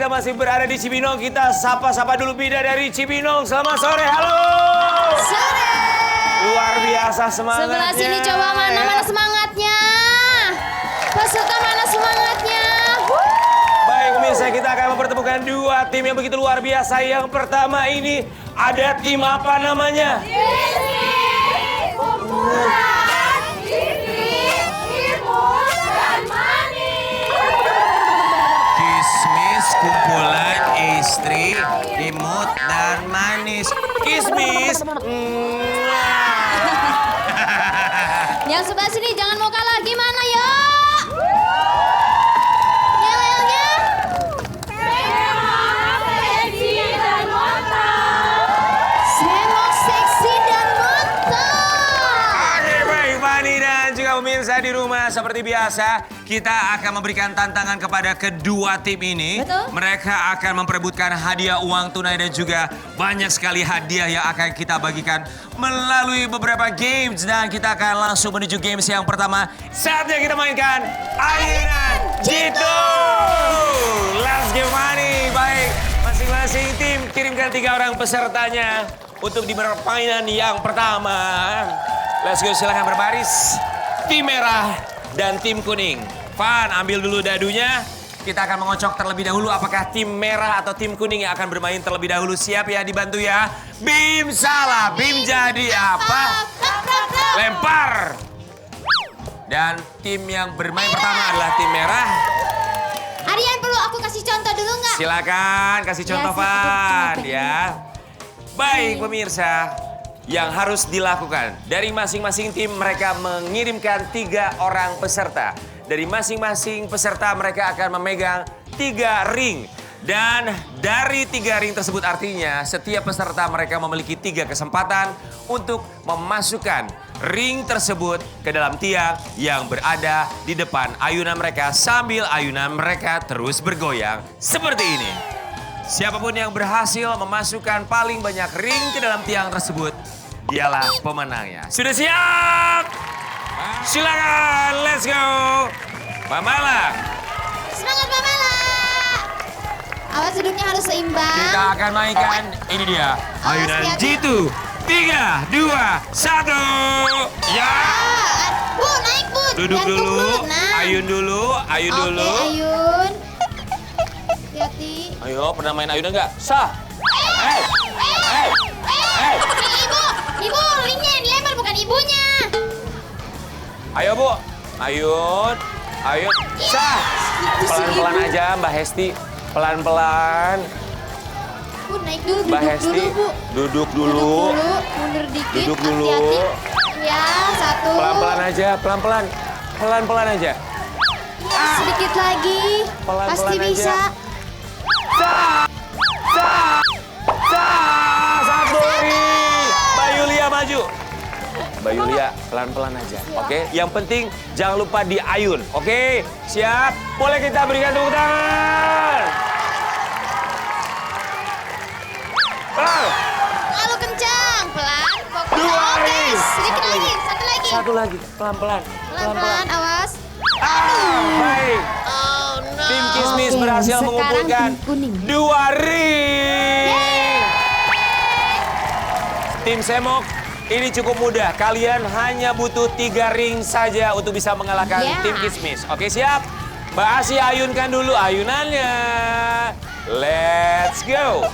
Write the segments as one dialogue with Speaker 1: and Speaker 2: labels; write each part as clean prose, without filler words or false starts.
Speaker 1: masih berada di Cibinong. Kita sapa-sapa dulu Bidadari Cibinong. Selamat sore, halo.
Speaker 2: Sore.
Speaker 1: Luar biasa semangatnya.
Speaker 2: Sebelah sini coba mana semangatnya. Peserta mana semangatnya.
Speaker 1: Baik pemirsa, kita akan mempertemukan dua tim yang begitu luar biasa. Yang pertama ini ada tim apa namanya?
Speaker 3: Kismis, kumpulan istri, imut dan manis.
Speaker 1: Kismis.
Speaker 2: Yang sebelah sini jangan mau kalah. Gimana ya? Yel-yelnya. Semok, seksi dan montok.
Speaker 1: Oke, baik Fani dan juga pemirsa di rumah. Seperti biasa, kita akan memberikan tantangan kepada kedua tim ini.
Speaker 2: Betul.
Speaker 1: Mereka akan memperebutkan hadiah uang tunai dan juga banyak sekali hadiah yang akan kita bagikan melalui beberapa games. Dan kita akan langsung menuju games yang pertama. Saatnya kita mainkan Ayunan Jitu. Let's give money. Baik, masing-masing tim kirimkan 3 orang pesertanya untuk di permainan yang pertama. Let's go, silahkan berbaris. Tim merah dan tim kuning. Van, ambil dulu dadunya. Kita akan mengocok terlebih dahulu apakah tim merah atau tim kuning yang akan bermain terlebih dahulu. Siap ya, dibantu ya. Bim salah, Bim jadi apa? Lempar. Dan tim yang bermain pertama adalah tim merah.
Speaker 2: Aryan perlu aku kasih contoh dulu nggak?
Speaker 1: Silakan kasih contoh,
Speaker 2: siap,
Speaker 1: Van.
Speaker 2: aku
Speaker 1: Ya. Baik pemirsa, yang harus dilakukan dari masing-masing tim mereka mengirimkan 3 orang peserta. Dari masing-masing peserta mereka akan memegang 3 ring. Dan dari 3 ring tersebut artinya setiap peserta mereka memiliki 3 kesempatan untuk memasukkan ring tersebut ke dalam tiang yang berada di depan ayunan mereka sambil ayunan mereka terus bergoyang seperti ini. Siapapun yang berhasil memasukkan paling banyak ring ke dalam tiang tersebut, dialah pemenangnya. Sudah siap? Silakan, let's go. Mbak Mala.
Speaker 2: Semangat Mbak Mala. Awas duduknya harus seimbang.
Speaker 1: Kita akan mainkan, ini dia, ayunan
Speaker 2: hati-hati.
Speaker 1: jitu. 3, 2, 1. Ya.
Speaker 2: Bu, naik Bu.
Speaker 1: Duduk
Speaker 2: Jantung
Speaker 1: dulu,
Speaker 2: Nah.
Speaker 1: ayun dulu, ayun
Speaker 2: Oke,
Speaker 1: dulu.
Speaker 2: Ayun. Hati-hati.
Speaker 1: Ayo, pernah main ayunan nggak? Sah. Hey.
Speaker 2: Ibu, ringnya yang dilempar bukan ibunya.
Speaker 1: Ayo Bu, ayun, ayun. Sah. Pelan-pelan aja Mbak Hesti, pelan-pelan.
Speaker 2: Bu, naik dulu,
Speaker 1: Mbak
Speaker 2: duduk
Speaker 1: Hesti,
Speaker 2: dulu Bu.
Speaker 1: duduk dulu.
Speaker 2: Mundur dikit,
Speaker 1: Duduk dulu.
Speaker 2: hati-hati. Ya, 1.
Speaker 1: Pelan-pelan aja, pelan-pelan. Pelan-pelan aja.
Speaker 2: Ya, sedikit lagi.
Speaker 1: Pelan-pelan
Speaker 2: Pasti
Speaker 1: aja.
Speaker 2: bisa.
Speaker 1: Sah. 1 ring. Mbak Yulia maju. Mbak Yulia, pelan-pelan aja. Oke, yang penting jangan lupa diayun. Oke, siap? Boleh kita berikan tepuk tangan. Pelan.
Speaker 2: Lalu kencang, pelan, fokus.
Speaker 1: 2
Speaker 2: Oke,
Speaker 1: ring.
Speaker 2: sedikit lagi, satu lagi.
Speaker 1: Satu lagi, pelan-pelan.
Speaker 2: Pelan-pelan, awas.
Speaker 1: Baik. Tim Kismis
Speaker 2: Oke,
Speaker 1: berhasil
Speaker 2: sekarang
Speaker 1: mengumpulkan
Speaker 2: tim kuning.
Speaker 1: 2 ring. Tim Semok, ini cukup mudah. Kalian hanya butuh 3 ring saja untuk bisa mengalahkan
Speaker 2: Yeah.
Speaker 1: tim Kismis. Oke, siap? Mbak Asi ayunkan dulu ayunannya. Let's go.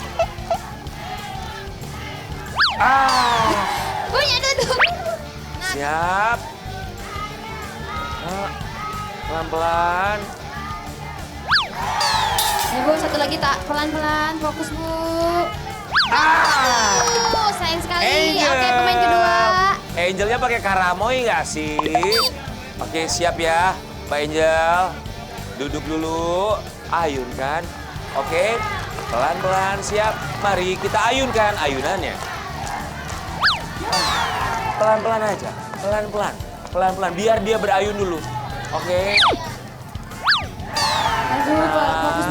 Speaker 2: Punya duduk.
Speaker 1: Siap. Pelan-pelan.
Speaker 2: Bu, satu lagi tak, pelan-pelan, fokus Bu. Sayang sekali.
Speaker 1: Angel.
Speaker 2: Oke, pemain kedua.
Speaker 1: Angelnya pakai karamoy nggak sih? Oke, siap ya, Mbak Angel. Duduk dulu, ayunkan. Oke, pelan-pelan, siap. Mari kita ayunkan ayunannya. Pelan-pelan aja, pelan-pelan. Pelan-pelan, biar dia berayun dulu. Oke,
Speaker 2: Aduh,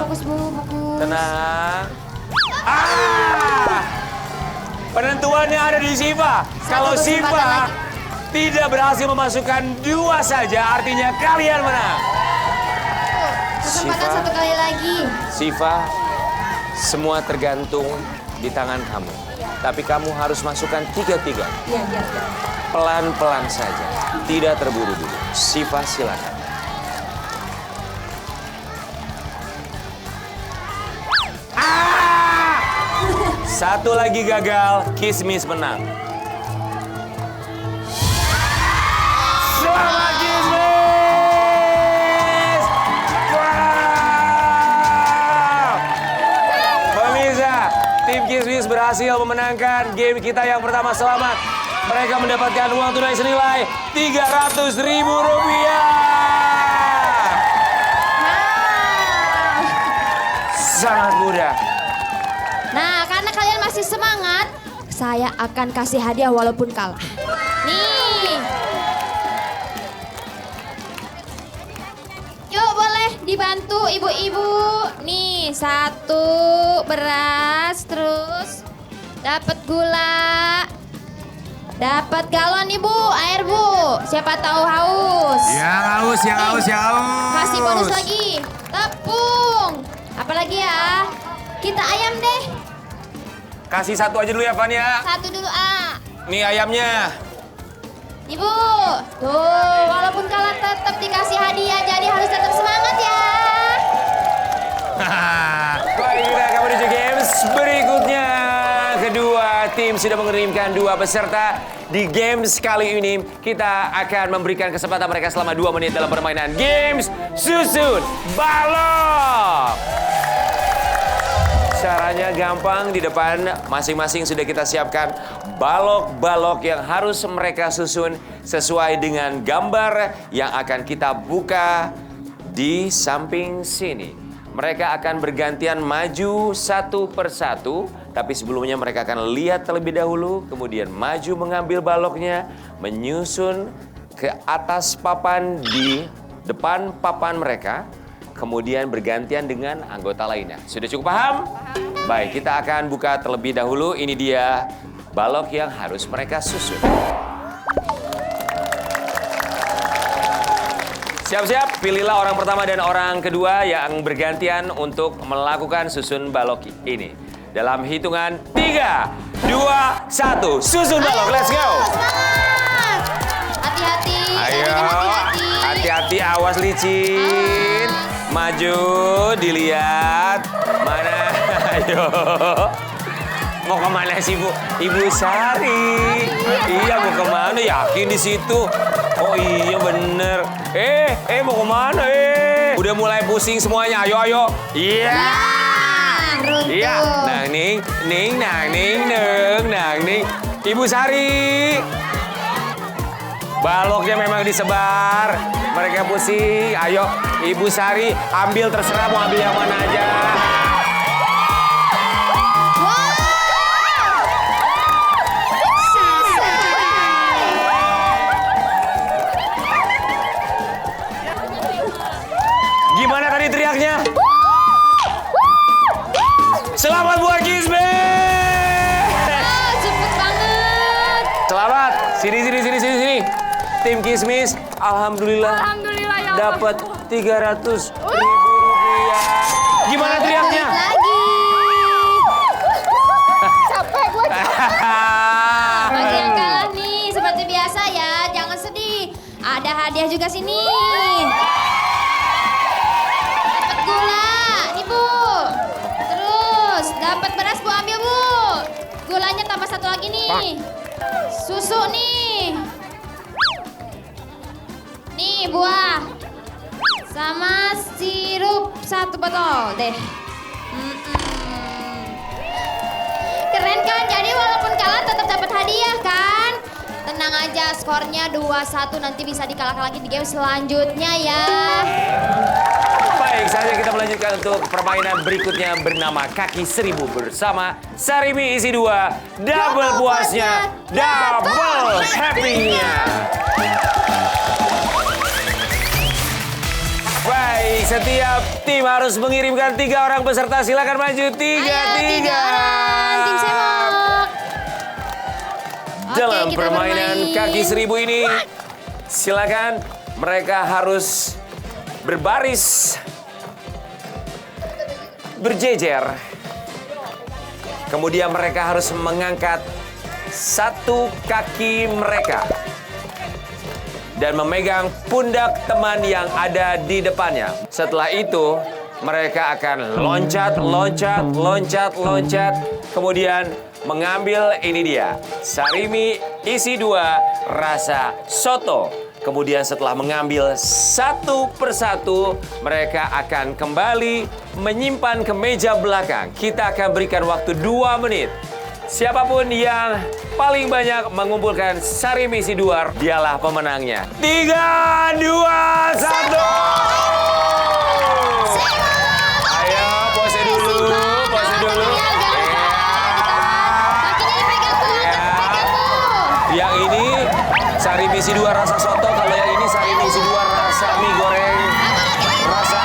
Speaker 2: fokus Bu, fokus.
Speaker 1: tenang. Penentuannya ada di Siva. Kalau
Speaker 2: kesempatan
Speaker 1: Siva
Speaker 2: lagi.
Speaker 1: tidak berhasil memasukkan 2 saja, artinya kalian menang.
Speaker 2: Kesempatan
Speaker 1: Siva.
Speaker 2: 1 kali lagi.
Speaker 1: Siva, Semua tergantung di tangan kamu. Tapi kamu harus masukkan tiga-tiga. Pelan-pelan saja. Tidak terburu-buru. Siva silakan. Satu lagi gagal, Kismis menang. Selamat Kismis! Wow! Pemirsa, tim Kismis berhasil memenangkan game kita yang pertama. Selamat. Mereka mendapatkan uang tunai senilai Rp300.000. Sangat mudah.
Speaker 2: Nah, karena kalian masih semangat, saya akan kasih hadiah walaupun kalah. Nih. Yuk, boleh dibantu ibu-ibu. Nih, 1 beras, terus dapat gula. Dapat galon nih, Bu, air, Bu. Siapa tahu haus.
Speaker 3: Yang haus, yang haus, yang haus.
Speaker 2: Kasih bonus lagi. Tepung. Apalagi ya? Kita ayam deh.
Speaker 1: Kasih satu aja dulu ya, Van ya.
Speaker 2: Satu dulu, A.
Speaker 1: Nih ayamnya.
Speaker 2: Ibu, tuh walaupun kalah tetap dikasih hadiah, jadi harus tetap semangat ya.
Speaker 1: Baik, kita akan menuju games berikutnya. Kedua tim sudah mengirimkan 2 peserta. Di games kali ini kita akan memberikan kesempatan mereka selama 2 menit dalam permainan games susun balok. Caranya gampang, di depan masing-masing sudah kita siapkan balok-balok yang harus mereka susun sesuai dengan gambar yang akan kita buka di samping sini. Mereka akan bergantian maju satu persatu, tapi sebelumnya mereka akan lihat terlebih dahulu, kemudian maju mengambil baloknya, menyusun ke atas papan di depan papan mereka, kemudian bergantian dengan anggota lainnya. Sudah cukup paham? Baik, kita akan buka terlebih dahulu. Ini dia balok yang harus mereka susun. Siap-siap, pilihlah orang pertama dan orang kedua yang bergantian untuk melakukan susun balok ini. Dalam hitungan 3, 2, 1, susun balok, let's go!
Speaker 2: Semangat! Hati-hati,
Speaker 1: Ayo,
Speaker 2: hati-hati.
Speaker 1: hati-hati, awas licin. Maju, dilihat. Mana? Ayo. Mau kemana sih, Bu? Ibu Sari. Iya, mau kemana? Yakin di situ. Oh iya, bener. Mau kemana? Udah mulai pusing semuanya. Ayo, ayo. Iya.
Speaker 2: Runtuh.
Speaker 1: Iya. Nang ning, nang ning, nang ning. Ibu Sari. Baloknya memang disebar. Mereka pusing. Ayo, Ibu Sari, ambil terserah mau ambil yang mana aja. Gimana tadi teriaknya? Selamat buat Kismis!
Speaker 2: Cepet banget.
Speaker 1: Selamat. Sini. Tim Kismis, alhamdulillah
Speaker 2: Alhamdulillah ya Allah.
Speaker 1: dapat Rp300.000. Gimana teriaknya?
Speaker 2: Lagi. Capek gue. Bagi yang kalah nih, seperti biasa ya, jangan sedih. Ada hadiah juga sini. Dapat gula, nih Bu. Terus dapat beras Bu, ambil Bu. Gulanya tambah 1 lagi nih. Susu nih. Nih buah. Sama sirup 1 botol deh. Keren kan? Jadi walaupun kalah tetap dapat hadiah kan? Tenang aja, skornya 2-1, nanti bisa dikalahkan lagi di game selanjutnya ya.
Speaker 1: Baik, saatnya kita melanjutkan untuk permainan berikutnya bernama Kaki Seribu bersama Sarimi isi 2. Double puasnya, double happy-nya. Baik, setiap tim harus mengirimkan 3 orang peserta. Silakan maju 3-3.
Speaker 2: Ayo 3 orang, tim Semok. Oke,
Speaker 1: Dalam
Speaker 2: kita
Speaker 1: permainan
Speaker 2: bermain.
Speaker 1: Kaki Seribu ini, silakan mereka harus berbaris, berjejer
Speaker 4: Kemudian mereka harus mengangkat satu kaki mereka dan memegang pundak teman yang ada di depannya. Setelah itu, mereka akan loncat, loncat, loncat, loncat. Kemudian mengambil ini dia, sarimi isi 2 rasa soto. Kemudian setelah mengambil satu persatu, mereka akan kembali menyimpan ke meja belakang. Kita akan berikan waktu 2 menit. Siapapun yang paling banyak mengumpulkan sarimi isi 2, dialah pemenangnya. 3, 2, 1. Ayo, pose dulu, pose dulu. Yang ini sarimi isi 2 rasa soto, kalau yang ini sarimi isi 2 rasa mie goreng, rasa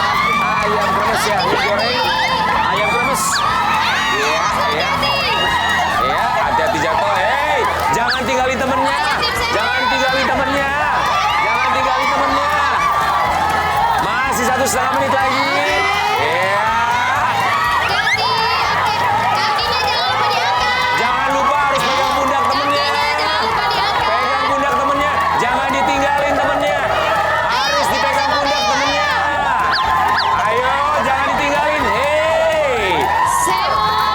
Speaker 4: ayam kremes ya, mie goreng, ayam kremes. Iya, iya. Iya, hati-hati jatuh. Hei, jangan tinggalin temennya. Jangan tinggalin temennya. Jangan tinggalin temennya. Masih 1,5 menit lagi. Iya. Jangan lupa harus pegang pundak temennya. Pegang pundak temennya. Jangan ditinggalin temennya. Harus dipegang pundak temennya. Ayo, jangan ditinggalin. Hei.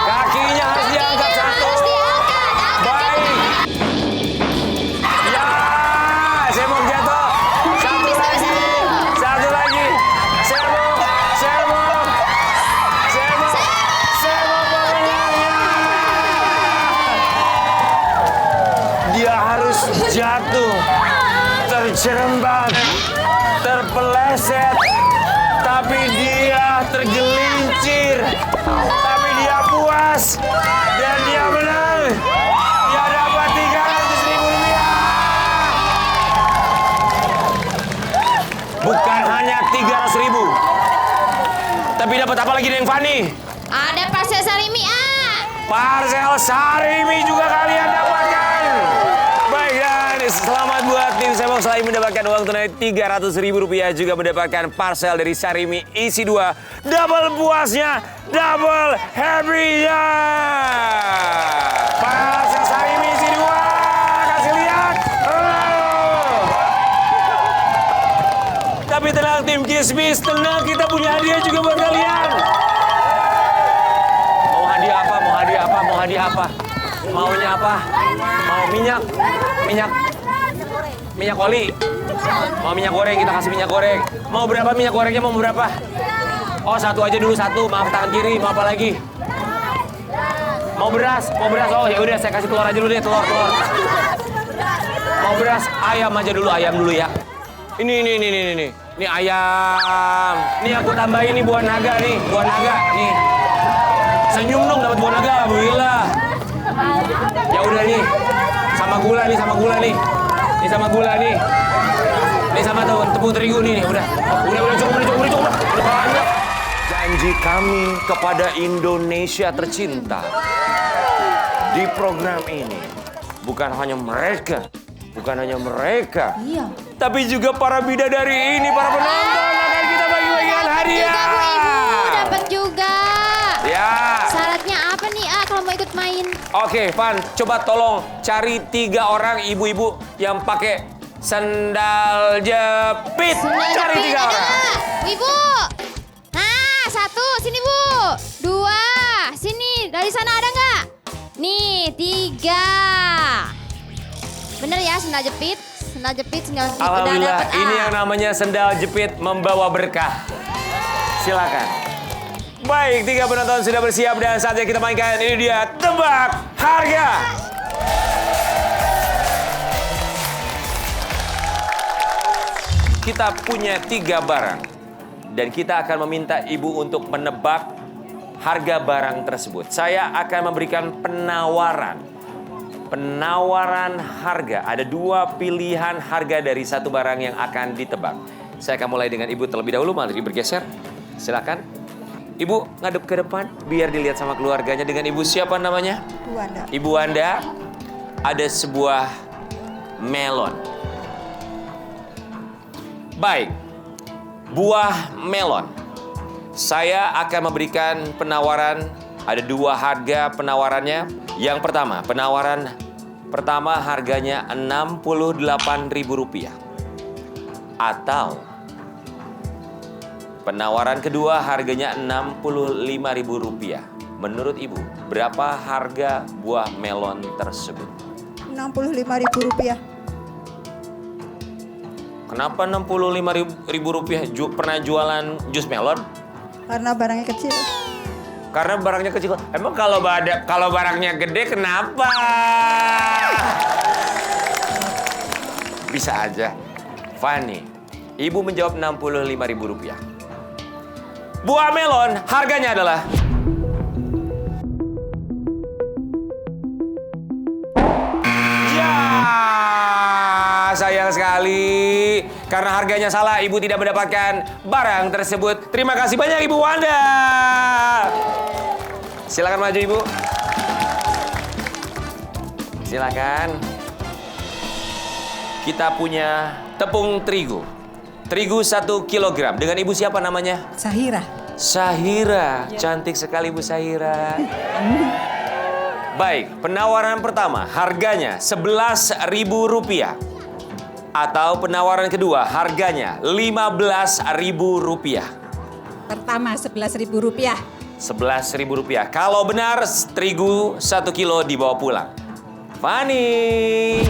Speaker 4: Kakinya harus diangkat satu. Baik. Ya, Semok jatuh. Satu lagi. Satu lagi. Semok. Semok. Semok. Semok pemenangnya. Dia harus jatuh. Terjerembab. Terpeleset. Tapi dia tergelincir. Tapi dia puas. Dan dia menang. Dia dapat 300.000 rupiah. Bukan hanya 300.000. Tapi dapat apa lagi Neng Fani?
Speaker 2: Ada parcel sarimi A.
Speaker 4: Parcel sarimi juga kalian dapatkan. Baik, dan selamat buat tim Semok selain mendapatkan uang tunai 300.000 rupiah, juga mendapatkan parcel dari sarimi isi 2. Double puasnya, double happy-nya. Parcel sarimi isi 2. Kasih lihat. Tapi tenang tim Kismis, tenang, kita punya hadiah juga buat kalian. Mau hadiah apa? Mau hadiah apa? Mau hadiah apa? Maunya apa? Mau minyak? Minyak oli. Mau minyak goreng, kita kasih minyak goreng. Mau berapa minyak gorengnya? Mau berapa? Oh, satu aja dulu, satu. Maaf tangan kiri, mau apa lagi? Mau beras? Mau beras? Oh, ya udah saya kasih telur aja dulu deh, telur. Mau beras? Ayam aja dulu, ayam dulu ya. Ini. Ini ayam. Nih aku tambahin nih buah naga nih, buah naga nih. Senyum dong dapat buah naga, alhamdulillah. Ya udah nih. Sama gula nih. Ini sama gula nih. Ini sama tepung terigu nih, udah. Udah cukup. Udah banyak. Janji kami kepada Indonesia tercinta. Di program ini bukan hanya mereka,
Speaker 2: Iya.
Speaker 4: tapi juga para bidadari ini, para penonton akan kita bagi-bagikan hadiah.
Speaker 2: Juga Bu Ibu dapat juga.
Speaker 4: Ya.
Speaker 2: Syaratnya apa nih A kalau mau ikut main?
Speaker 4: Oke, Van, coba tolong cari 3 orang ibu-ibu yang pakai sendal jepit.
Speaker 2: Sendal
Speaker 4: Cari
Speaker 2: jepit
Speaker 4: 3
Speaker 2: ada
Speaker 4: orang.
Speaker 2: nggak? Bu Ibu. Nah, 1 sini Bu. 2 sini. Dari sana ada nggak? Nih 3. Bener ya sendal jepit. Udah
Speaker 4: Alhamdulillah,
Speaker 2: dapet A.
Speaker 4: ini yang namanya sendal jepit membawa berkah. Silakan. Baik, 3 penonton sudah bersiap dan saatnya kita mainkan. Ini dia tebak harga. Kita punya 3 barang dan kita akan meminta ibu untuk menebak harga barang tersebut. Saya akan memberikan penawaran harga. Ada 2 pilihan harga dari satu barang yang akan ditebak. Saya akan mulai dengan ibu terlebih dahulu. Mari bergeser. Silakan. Ibu ngadep ke depan biar dilihat sama keluarganya. Dengan ibu siapa namanya? Ibu Wanda. Ada sebuah melon. Baik. Buah melon. Saya akan memberikan penawaran Ada dua harga penawarannya. Yang pertama, penawaran pertama harganya Rp68.000. Atau penawaran kedua harganya Rp65.000. Menurut Ibu, berapa harga buah melon tersebut?
Speaker 5: Rp65.000.
Speaker 4: Kenapa Rp65.000 pernah jualan jus melon?
Speaker 5: Karena barangnya kecil.
Speaker 4: Karena barangnya kecil. Emang kalau barangnya gede kenapa? Bisa aja. Fanny, Ibu menjawab Rp65.000. Buah melon harganya adalah sayang sekali. Karena harganya salah, Ibu tidak mendapatkan barang tersebut. Terima kasih banyak Ibu Wanda. Silakan maju Ibu. Silakan. Kita punya tepung terigu. Terigu 1 kilogram. Dengan Ibu siapa namanya?
Speaker 5: Sahira.
Speaker 4: Sahira. Cantik sekali Ibu Sahira. Baik, penawaran pertama harganya Rp11.000. Atau penawaran kedua harganya Rp15.000.
Speaker 5: Pertama Rp11.000.
Speaker 4: Rp11.000. Kalau benar, terigu 1 kilo dibawa pulang. Fanny.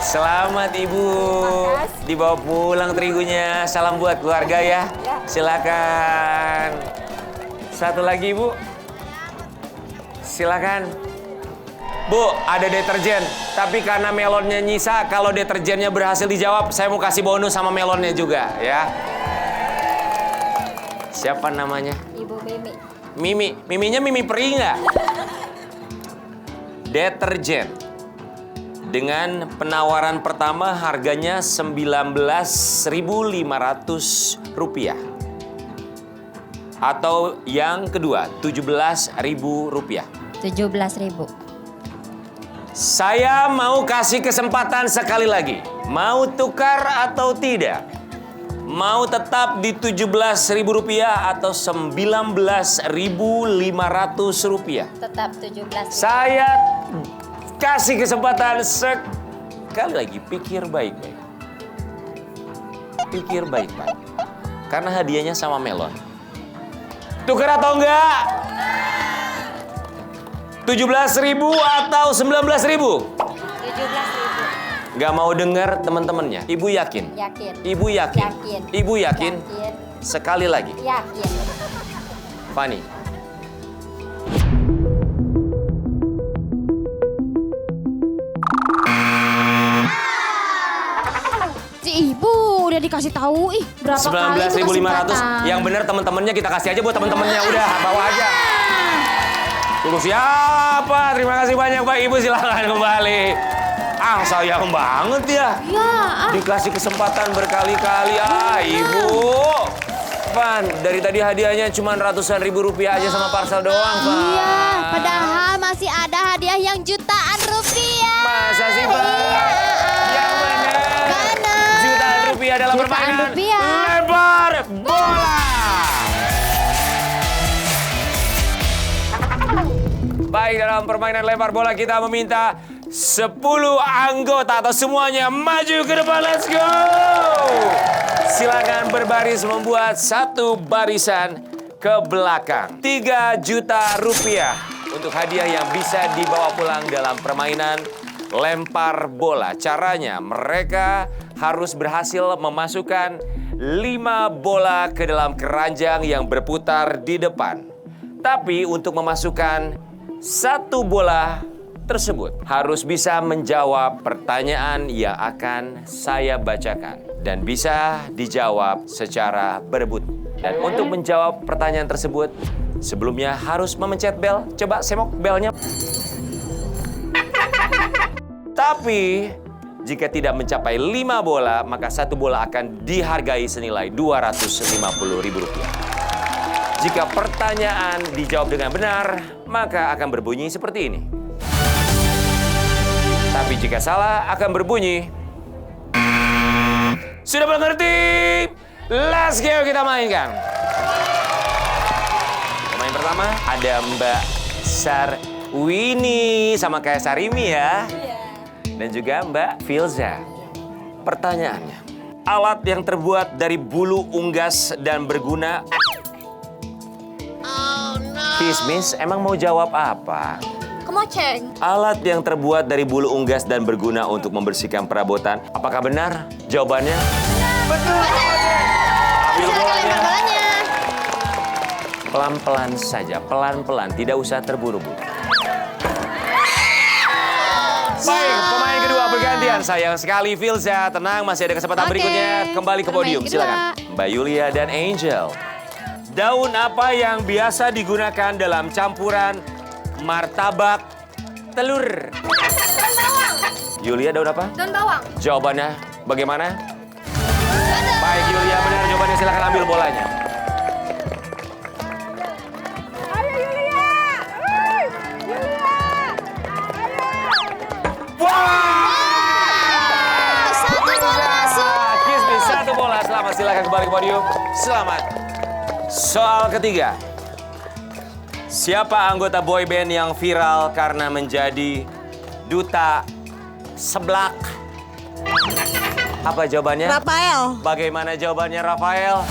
Speaker 4: Selamat Ibu. Dibawa pulang terigunya. Salam buat keluarga ya. Silakan. Satu lagi Ibu. Silakan. Bu, ada deterjen. Tapi karena melonnya nyisa, kalau deterjennya berhasil dijawab, saya mau kasih bonus sama melonnya juga ya. Siapa namanya?
Speaker 2: Ibu Mimi.
Speaker 4: Mimi. Miminya Mimi Peri nggak? Deterjen. Dengan penawaran pertama harganya Rp19.500. Atau yang kedua Rp17.000.
Speaker 2: 17.000.
Speaker 4: Saya mau kasih kesempatan sekali lagi. Mau tukar atau tidak? Mau tetap di Rp17.000 atau Rp19.500?
Speaker 2: Tetap 17.000.
Speaker 4: Saya kasih kesempatan sekali lagi. Pikir baik-baik. Pikir baik-baik. Karena hadiahnya sama melon. Tukar atau enggak? 17.000 atau 19.000?
Speaker 2: 17.000.
Speaker 4: Nggak mau dengar teman-temannya. Ibu yakin?
Speaker 2: Yakin.
Speaker 4: Ibu yakin?
Speaker 2: Yakin.
Speaker 4: Ibu yakin?
Speaker 2: Yakin.
Speaker 4: Sekali lagi.
Speaker 2: Yakin.
Speaker 4: Fanny.
Speaker 2: Si Ibu udah dikasih tahu berapa kali itu
Speaker 4: 19.500. Yang benar teman-temannya kita kasih aja buat teman-temannya. Udah, bawa aja. Tunggu siapa? Terima kasih banyak Pak Ibu, silakan kembali. Sayang banget ya.
Speaker 2: Iya.
Speaker 4: Dikasih kesempatan berkali-kali. Ibu. Pan, dari tadi hadiahnya cuma ratusan ribu rupiah aja sama parcel doang, Pak.
Speaker 2: Iya, padahal masih ada hadiah yang jutaan rupiah.
Speaker 4: Masa sih, Pak?
Speaker 2: Iya.
Speaker 4: Yang mana? Jutaan rupiah dalam
Speaker 2: Jutaan
Speaker 4: permainan
Speaker 2: rupiah.
Speaker 4: lempar bola. Baik, dalam permainan lempar bola kita meminta 10 anggota atau semuanya maju ke depan. Let's go! Silakan berbaris membuat satu barisan ke belakang. 3 juta rupiah untuk hadiah yang bisa dibawa pulang dalam permainan lempar bola. Caranya mereka harus berhasil memasukkan 5 bola ke dalam keranjang yang berputar di depan. Tapi untuk memasukkan 1 bola tersebut harus bisa menjawab pertanyaan yang akan saya bacakan dan bisa dijawab secara berebut. Dan untuk menjawab pertanyaan tersebut, sebelumnya harus memencet bel. Coba semok belnya. Tapi jika tidak mencapai 5 bola, maka 1 bola akan dihargai senilai Rp250.000. Jika pertanyaan dijawab dengan benar, maka akan berbunyi seperti ini. Tapi jika salah akan berbunyi. Sudah mengerti? Let's go, kita mainkan. Pemain pertama ada Mbak Sarwini sama kayak Sarimi ya. Dan juga Mbak Filza. Pertanyaannya, alat yang terbuat dari bulu unggas dan berguna. Kismis, emang mau jawab apa?
Speaker 2: Kemoceng.
Speaker 4: Alat yang terbuat dari bulu unggas dan berguna untuk membersihkan perabotan. Apakah benar? Jawabannya? Betul. Ambil bolanya. Pelan-pelan saja, pelan-pelan, tidak usah terburu-buru. Baik, pemain kedua bergantian. Sayang sekali Filza, tenang, masih ada kesempatan berikutnya. Kembali ke podium, silakan. Mbak Yulia dan Angel. Daun apa yang biasa digunakan dalam campuran martabak telur? Yulia, daun apa?
Speaker 2: Daun bawang.
Speaker 4: Jawabannya bagaimana? Baik Yulia, benar jawabannya, silakan ambil bolanya. Kismis, 1 bola. Selamat, silakan kembali ke podium. Selamat. Soal ketiga. Siapa anggota boyband yang viral karena menjadi duta seblak? Apa jawabannya?
Speaker 5: Rafael.
Speaker 4: Bagaimana jawabannya Rafael?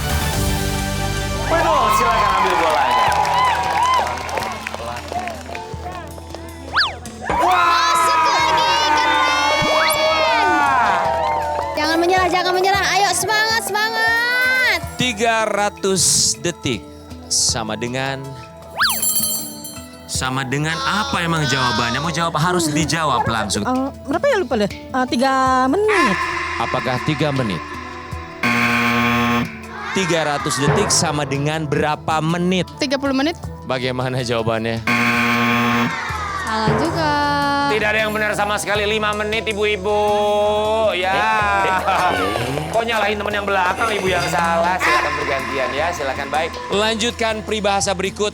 Speaker 4: Betul, silakan ambil bolanya.
Speaker 2: Jangan menyerah, jangan menyerah. Ayo semangat, semangat.
Speaker 1: 300 detik sama dengan apa emang jawabannya? Mau jawab harus dijawab langsung.
Speaker 5: Berapa ya lupa deh? 3 menit.
Speaker 1: Apakah 3 menit? 300 detik sama dengan berapa menit?
Speaker 2: 30 menit.
Speaker 1: Bagaimana jawabannya?
Speaker 2: Salah juga.
Speaker 4: Tidak ada yang benar sama sekali, 5 menit ibu-ibu. Ya. Kok nyalahin teman yang belakang, ibu yang salah. Silakan bergantian ya, silakan baik.
Speaker 1: Lanjutkan peribahasa berikut.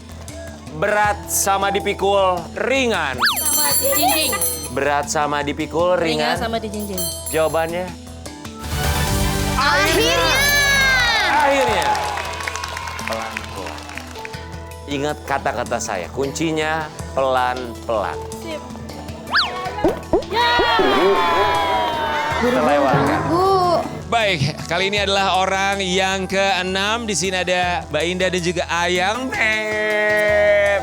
Speaker 4: Berat sama dipikul, ringan.
Speaker 2: Sama dijinjing.
Speaker 4: Berat sama dipikul, ringan.
Speaker 5: sama dijinjing.
Speaker 4: Jawabannya?
Speaker 2: Akhirnya.
Speaker 4: Akhirnya. Pelan-pelan. Ingat kata-kata saya, kuncinya pelan-pelan. Terlewatkan.
Speaker 2: Bu.
Speaker 1: Baik, kali ini adalah orang yang ke-6. Di sini ada Mbak Indah dan juga Ayang Beb.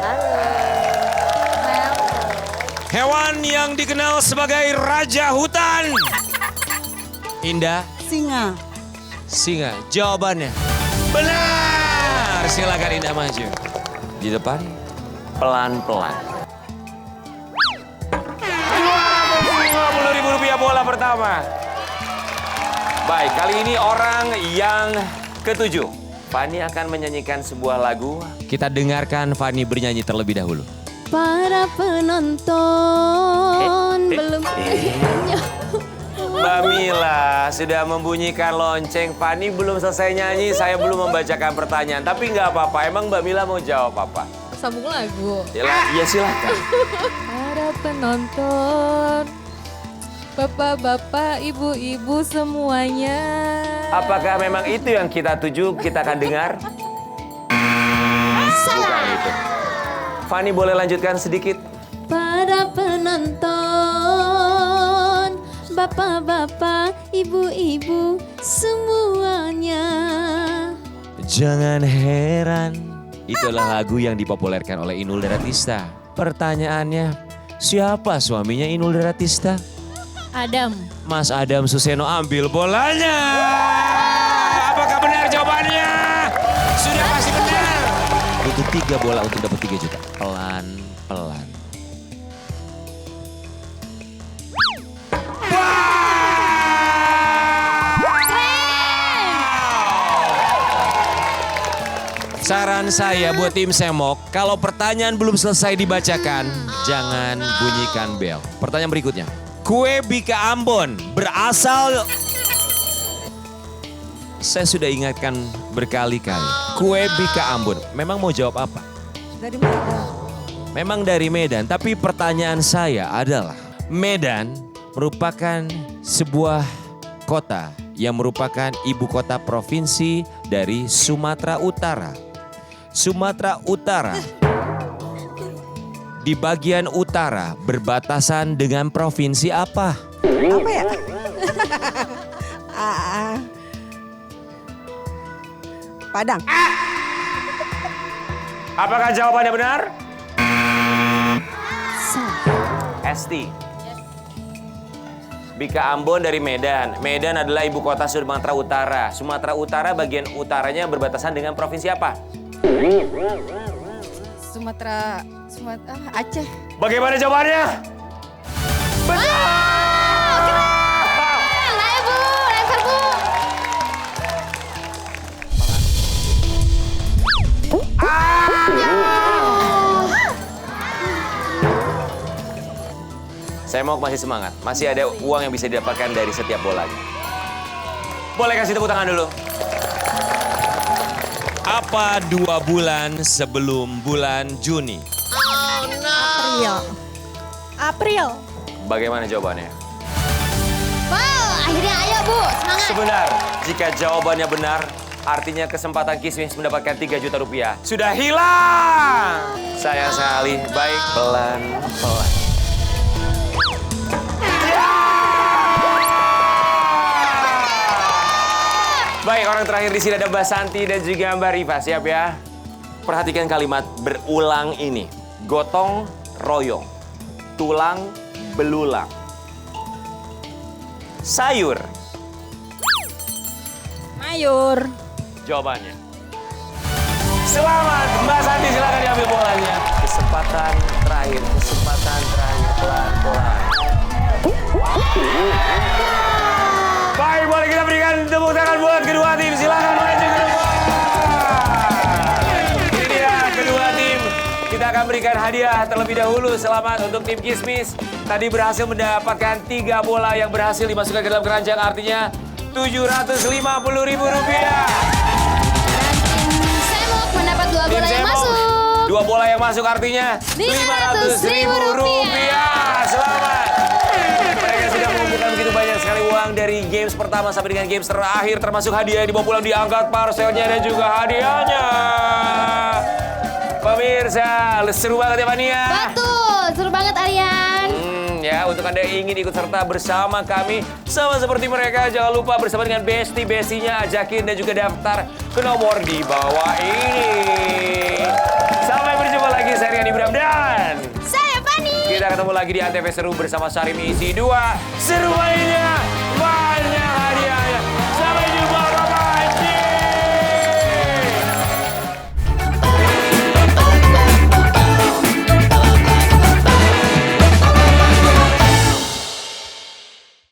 Speaker 1: Hewan yang dikenal sebagai raja hutan. Indah.
Speaker 5: Singa.
Speaker 1: Singa. Jawabannya benar. Silakan Indah maju. Di depan.
Speaker 4: Pelan-pelan. Rp50.000 bola pertama. Baik, kali ini orang yang ke-7. Fani akan menyanyikan sebuah lagu.
Speaker 1: Kita dengarkan Fani bernyanyi terlebih dahulu.
Speaker 2: Para penonton belum.
Speaker 4: Mbak Mila sudah membunyikan lonceng. Fani belum selesai nyanyi, saya belum membacakan pertanyaan. Tapi nggak apa-apa, emang Mbak Mila mau jawab apa?
Speaker 2: Sambung lagu.
Speaker 4: Ya silakan.
Speaker 6: Para penonton, bapak-bapak, ibu-ibu semuanya.
Speaker 4: Apakah memang itu yang kita tuju, kita akan dengar? Bukan itu. Fani boleh lanjutkan sedikit?
Speaker 2: Para penonton, bapak-bapak, ibu-ibu semuanya.
Speaker 1: Jangan heran, itulah lagu yang dipopulerkan oleh Inul Daratista. Pertanyaannya, siapa suaminya Inul Daratista?
Speaker 2: Adam.
Speaker 1: Mas Adam Suseno ambil bolanya. Apakah benar jawabannya? Sudah pasti benar. Butuh 3 bola untuk dapat 3 juta. Pelan-pelan. Saran saya buat tim Semok, kalau pertanyaan belum selesai dibacakan, jangan bunyikan bel. Pertanyaan berikutnya. Kue Bika Ambon berasal... Saya sudah ingatkan berkali-kali. Kue Bika Ambon, memang mau jawab apa?
Speaker 5: Dari Medan.
Speaker 1: Memang dari Medan, tapi pertanyaan saya adalah... Medan merupakan sebuah kota yang merupakan ibu kota provinsi dari Sumatera Utara. Sumatera Utara di bagian utara berbatasan dengan provinsi apa?
Speaker 5: Apa ya? Padang.
Speaker 4: Apakah jawabannya benar? Esti. Bika Ambon dari Medan. Medan adalah ibu kota Sumatera Utara. Sumatera Utara bagian utaranya berbatasan dengan provinsi apa?
Speaker 6: Sumatera Aceh.
Speaker 4: Bagaimana jawabannya? Benar!
Speaker 2: Ayo Bu, lempar Bu.
Speaker 4: Saya mau masih semangat. Masih ada uang yang bisa didapatkan dari setiap bolanya. Boleh kasih tepuk tangan dulu.
Speaker 1: Apa 2 bulan sebelum bulan Juni?
Speaker 5: April.
Speaker 4: Bagaimana jawabannya?
Speaker 2: Wow, akhirnya ayo Bu, semangat.
Speaker 4: Sebenar, jika jawabannya benar, artinya kesempatan Kismis mendapatkan 3 juta rupiah sudah hilang. Sayang sekali, baik pelan-pelan. Baik, orang terakhir di sini ada Mbak Santi dan juga Mbak Riva. Siap ya? Perhatikan kalimat berulang ini. Gotong royong, tulang belulang. Sayur.
Speaker 5: Mayur.
Speaker 4: Jawabannya. Selamat, Mbak Santi, silakan diambil bolanya. Kesempatan terakhir, pelan-pelan. Baik, boleh kita berikan tepuk tangan buat kedua tim. Silakan maju ke depan. Ini dia kedua tim. Kita akan berikan hadiah terlebih dahulu. Selamat untuk tim Kismis. Tadi berhasil mendapatkan 3 bola yang berhasil dimasukkan ke dalam keranjang. Artinya Rp750.000.
Speaker 2: Semok mendapat 2
Speaker 4: Tim
Speaker 2: bola yang
Speaker 4: Semok,
Speaker 2: masuk.
Speaker 4: 2 bola yang masuk artinya Rp500.000. Selamat. Mereka sudah mengumpulkan begitu banyak sekali uang dari games pertama sampai dengan games terakhir, termasuk hadiah yang dibawa pulang, diangkat parselnya dan juga hadiahnya. Pemirsa, seru banget ya Fania?
Speaker 2: Betul, seru banget Aryan.
Speaker 4: Ya, untuk Anda yang ingin ikut serta bersama kami, sama seperti mereka, jangan lupa bersama dengan besti-bestinya, ajakin dan juga daftar ke nomor di bawah ini. Sampai berjumpa lagi, saya Rian Ibram dan
Speaker 2: Saya Fani.
Speaker 4: kita ketemu lagi di Antv Seru bersama Sarim isi 2 seru lainnya.